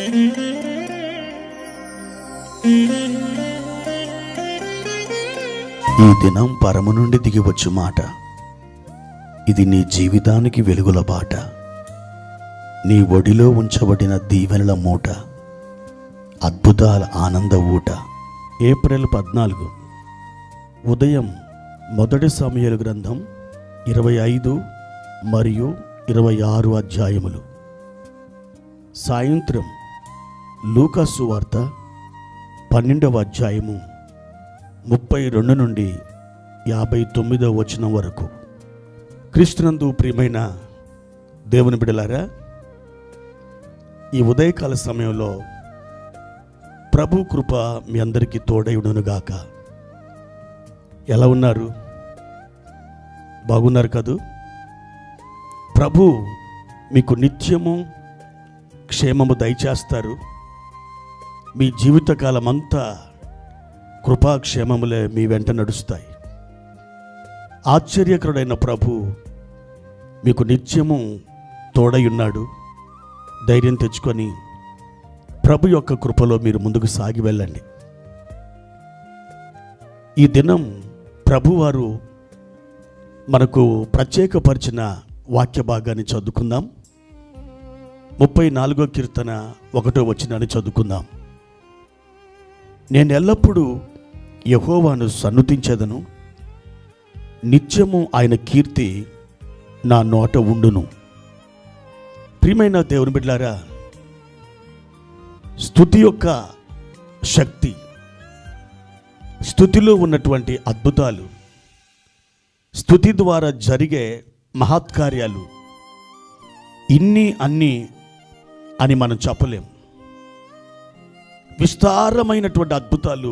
ఈ దినం పరము నుండి దిగివచ్చు మాట, ఇది నీ జీవితానికి వెలుగుల బాట, నీ ఒడిలో ఉంచబడిన దీవెనల మూట, అద్భుతాల ఆనంద ఊట. ఏప్రిల్ 14 ఉదయం మొదటి సమూయేలు గ్రంథం 25 మరియు 26 అధ్యాయములు. సాయంత్రం లూకా సువార్త 12వ అధ్యాయము 32 నుండి 59వ వచనం వరకు. క్రీస్తునందు ప్రియమైన దేవుని బిడ్డలారా, ఈ ఉదయకాల సమయంలో ప్రభు కృప మీ అందరికీ తోడైయుడునుగాక. ఎలా ఉన్నారు? బాగున్నారు కదూ? ప్రభు మీకు నిత్యము క్షేమము దయచేస్తారు. మీ జీవితకాలం అంతా కృపాక్షేమములే మీ వెంట నడుస్తాయి. ఆశ్చర్యకరుడైన ప్రభు మీకు నిత్యము తోడై ఉన్నాడు. ధైర్యం తెచ్చుకొని ప్రభు యొక్క కృపలో మీరు ముందుకు సాగి వెళ్ళండి. ఈ దినం ప్రభువారు మనకు ప్రత్యేకపరిచిన వాక్య భాగాన్ని చదువుకుందాం. 34వ కీర్తన 1వ వచనాన్ని చదువుకుందాం. నేను ఎల్లప్పుడూ యెహోవాను సన్నుతించెదను, నిత్యము ఆయన కీర్తి నా నోట ఉండును. ప్రియమైన దేవుని బిడ్డలారా, స్తుతి యొక్క శక్తి, స్తుతిలో ఉన్నటువంటి అద్భుతాలు, స్తుతి ద్వారా జరిగే మహత్కార్యాలు అన్నీ అని మనం చెప్పలేం. విస్తారమైనటువంటి అద్భుతాలు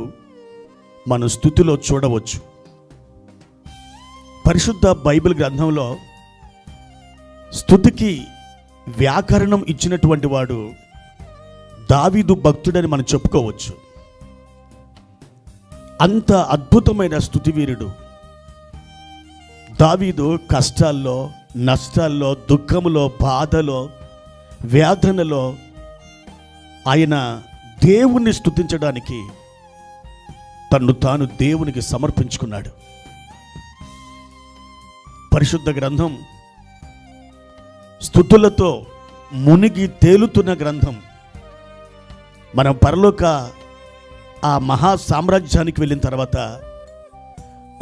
మనం స్తుతిలో చూడవచ్చు. పరిశుద్ధ బైబిల్ గ్రంథంలో స్తుతికి వ్యాకరణం ఇచ్చినటువంటి వాడు దావీదు భక్తుడని మనం చెప్పుకోవచ్చు. అంత అద్భుతమైన స్తుతివీరుడు దావీదు. కష్టాల్లో, నష్టాల్లో, దుఃఖములో, బాధలో, వేదనలో ఆయన దేవుణ్ణి స్తుతించడానికి తన్ను తాను దేవునికి సమర్పించుకున్నాడు. పరిశుద్ధ గ్రంథం స్తుతులతో మునిగి తేలుతున్న గ్రంథం. మనం పరలోక ఆ మహా సామ్రాజ్యానికి వెళ్ళిన తర్వాత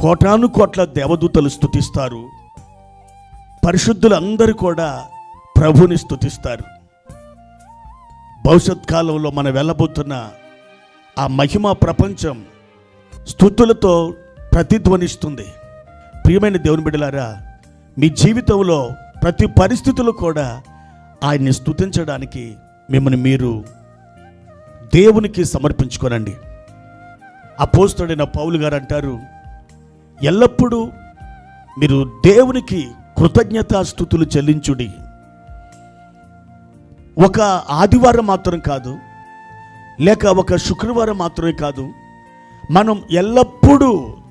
కోటాను కోట్ల దేవదూతలు స్తుతిస్తారు. పరిశుద్ధులందరూ కూడా ప్రభుని స్తుతిస్తారు. భవిష్యత్ కాలంలో మనం వెళ్ళబోతున్న ఆ మహిమ ప్రపంచం స్తుతులతో ప్రతిధ్వనిస్తుంది. ప్రియమైన దేవుని బిడ్డలారా, మీ జీవితంలో ప్రతి పరిస్థితుల్లో కూడా ఆయన్ని స్తుతించడానికి మిమ్మల్ని మీరు దేవునికి సమర్పించుకోనండి. అపోస్తలుడైన పౌలు గారు అంటారు, ఎల్లప్పుడూ మీరు దేవునికి కృతజ్ఞతాస్తుతులు చెల్లించుడి. ఒక ఆదివారం మాత్రం కాదు, లేక ఒక శుక్రవారం మాత్రమే కాదు, మనం ఎల్లప్పుడూ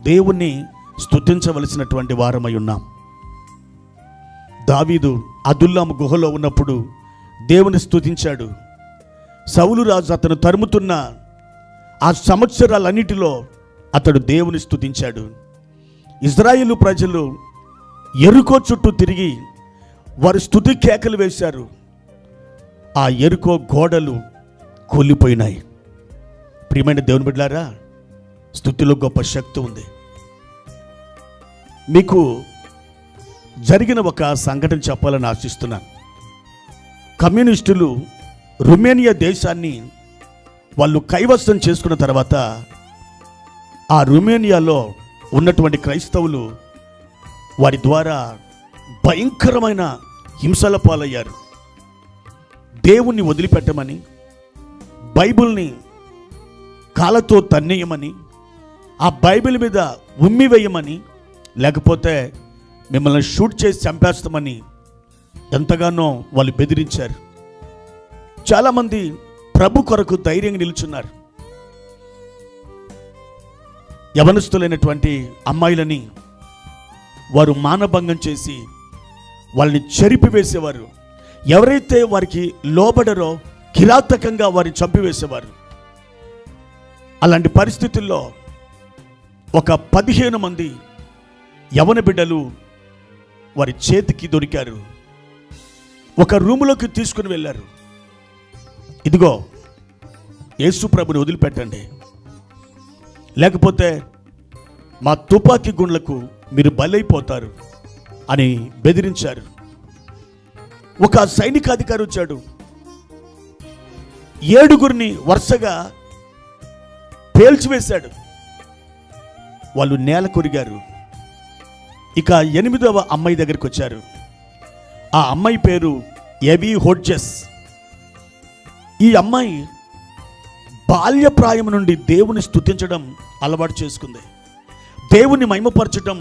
దేవుణ్ణి స్తుతించవలసినటువంటి వారమై ఉన్నాం. దావీదు అదుల్లాము గుహలో ఉన్నప్పుడు దేవుని స్తుతించాడు. సౌలు రాజు అతను తరుముతున్న ఆ సంవత్సరాలన్నిటిలో అతడు దేవుని స్తుతించాడు. ఇజ్రాయేలు ప్రజలు యెరికో చుట్టూ తిరిగి వారు స్తుతి కేకలు వేశారు. ఆ యెరికో గోడలు కూలిపోయినాయి. ప్రియమైన దేవుని బిడ్డలారా, స్తుతిలో గొప్ప శక్తి ఉంది. మీకు జరిగిన ఒక సంఘటన చెప్పాలని ఆశిస్తున్నాను. కమ్యూనిస్టులు రొమేనియా దేశాన్ని వాళ్ళు కైవసం చేసుకున్న తర్వాత ఆ రొమేనియాలో ఉన్నటువంటి క్రైస్తవులు వారి ద్వారా భయంకరమైన హింసల పాలయ్యారు. దేవుణ్ణి వదిలిపెట్టమని, బైబిల్ని కాళ్ళతో తన్నేయమని, ఆ బైబిల్ మీద ఉమ్మి వేయమని, లేకపోతే మిమ్మల్ని షూట్ చేసి చంపేస్తామని ఎంతగానో వాళ్ళు బెదిరించారు. చాలామంది ప్రభు కొరకు ధైర్యంగా నిలుచున్నారు. యవనస్తులైనటువంటి అమ్మాయిలని వారు మానభంగం చేసి వాళ్ళని చెరిపివేసేవారు. ఎవరైతే వారికి లోబడరో కిరాతకంగా వారిని చంపివేసేవారు. అలాంటి పరిస్థితుల్లో ఒక 15 మంది యవన బిడ్డలు వారి చేతికి దొరికారు. ఒక రూములోకి తీసుకుని వెళ్ళారు. ఇదిగో యేసు ప్రభుని వదిలిపెట్టండి, లేకపోతే మా తుపాకీ గుండ్లకు మీరు బలైపోతారు అని బెదిరించారు. ఒక సైనికాధికారి వచ్చాడు. 7 వరుసగా పేల్చివేశాడు. వాళ్ళు నేల కొరిగారు. ఇక 8వ అమ్మాయి దగ్గరికి వచ్చారు. ఆ అమ్మాయి పేరు ఎవీ హోడ్జెస్. ఈ అమ్మాయి బాల్యప్రాయం నుండి దేవుని స్తుతించడం అలవాటు చేసుకుంది. దేవుని మహిమపరచడం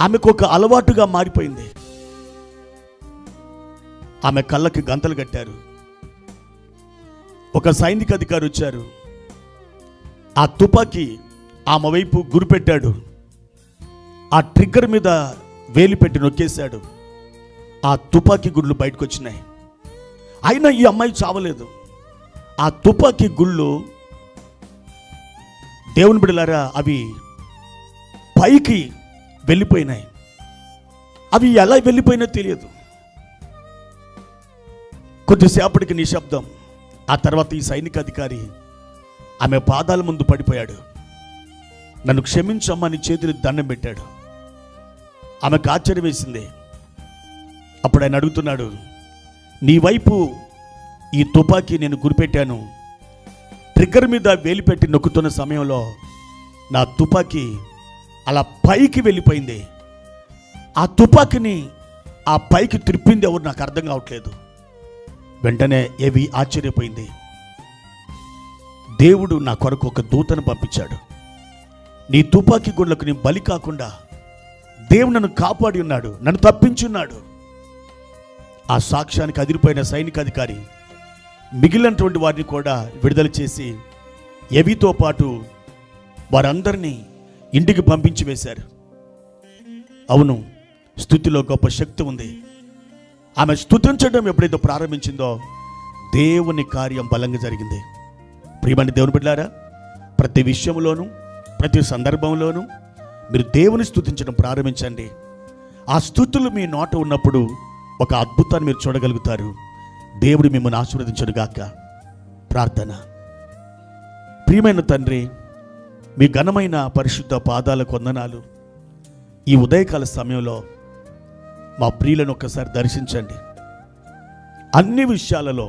ఆమెకు ఒక అలవాటుగా మారిపోయింది. ఆమె కళ్ళకి గంతలు కట్టారు. ఒక సైనిక అధికారి వచ్చారు. ఆ తుపాకీ ఆమె వైపు గురిపెట్టాడు. ఆ ట్రిగ్గర్ మీద వేలి పెట్టి నొక్కేశాడు. ఆ తుపాకీ గుళ్ళు బయటకు వచ్చినాయి. అయినా ఈ అమ్మాయి చావలేదు. ఆ తుపాకీ గుళ్ళు, దేవుని బిడ్డలారా, అవి పైకి వెళ్ళిపోయినాయి. అవి ఎలా వెళ్ళిపోయినా తెలియదు. కొద్దిసేపటికి నిశ్శబ్దం. ఆ తర్వాత ఈ సైనిక అధికారి ఆమె పాదాల ముందు పడిపోయాడు. నన్ను క్షమించమ్మని చేతులు దండం పెట్టాడు. ఆమెకు ఆశ్చర్యం వేసింది. అప్పుడు ఆయన అడుగుతున్నాడు, నీ వైపు ఈ తుపాకీ నేను గురిపెట్టాను. ట్రిగ్గర్ మీద వేలిపెట్టి నొక్కుతున్న సమయంలో నా తుపాకీ అలా పైకి వెళ్ళిపోయింది. ఆ తుపాకీని ఆ పైకి త్రిప్పింది ఎవరు నాకు అర్థం కావట్లేదు. వెంటనే ఏవి ఆశ్చర్యపోయింది. దేవుడు నా కొరకు ఒక దూతను పంపించాడు. నీ తుపాకీ గుండ్లకు నీ బలి కాకుండా దేవుడు నన్ను కాపాడి ఉన్నాడు, నన్ను తప్పించున్నాడు. ఆ సాక్ష్యానికి అదిరిపోయిన సైనికాధికారి మిగిలినటువంటి వారిని కూడా విడుదల చేసి ఎవితో పాటు వారందరినీ ఇంటికి పంపించి వేశారు. అవును, స్తుతిలో గొప్ప శక్తి ఉంది. ఆమె స్తుతించడం ఎప్పుడైతే ప్రారంభించిందో దేవుని కార్యం బలంగా జరిగింది. ప్రియమైన దేవుని బిడ్డలారా, ప్రతి విషయంలోనూ ప్రతి సందర్భంలోనూ మీరు దేవుని స్తుతించడం ప్రారంభించండి. ఆ స్తుతులు మీ నోట ఉన్నప్పుడు ఒక అద్భుతాన్ని మీరు చూడగలుగుతారు. దేవుడు మిమ్మల్ని ఆశీర్వదించునుగాక. ప్రార్థన. ప్రియమైన తండ్రి, మీ ఘనమైన పరిశుద్ధ పాదాలకు వందనాలు. ఈ ఉదయకాల సమయంలో మా ప్రియులను ఒక్కసారి దర్శించండి. అన్ని విషయాలలో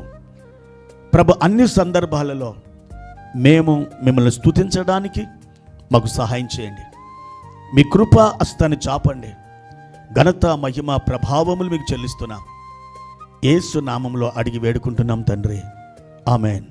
ప్రభు, అన్ని సందర్భాలలో మేము మిమ్మల్ని స్తుతించడానికి మాకు సహాయం చేయండి. మీ కృపా హస్తాన్ని చాపండి. ఘనత, మహిమ, ప్రభావములు మీకు చెల్లిస్తున్నాం. యేసు నామంలో అడిగి వేడుకుంటున్నాం తండ్రి. ఆమెన్.